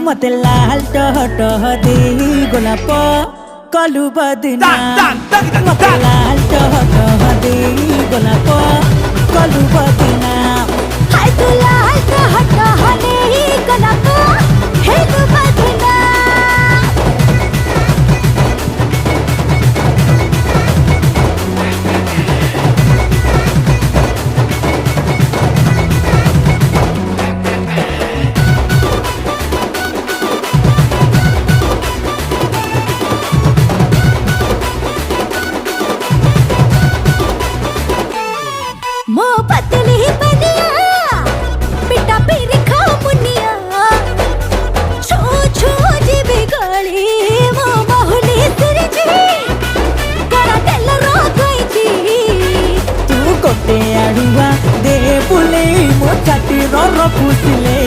मते लाल टह टह दे गोलाप कलु बदना मते लाल टह टह दे गोलाप कलु बदना हाय तू लाल टह टह दे गोलाप हेलु बदना मो पतली बनिया बेटा पीर खा मुनिया छो छो जी बिगड़ी मो बहुली सिरजी करा तेल रो गई जी तू कोटे आड़ुआ दे बुले मो छाती रो फुसले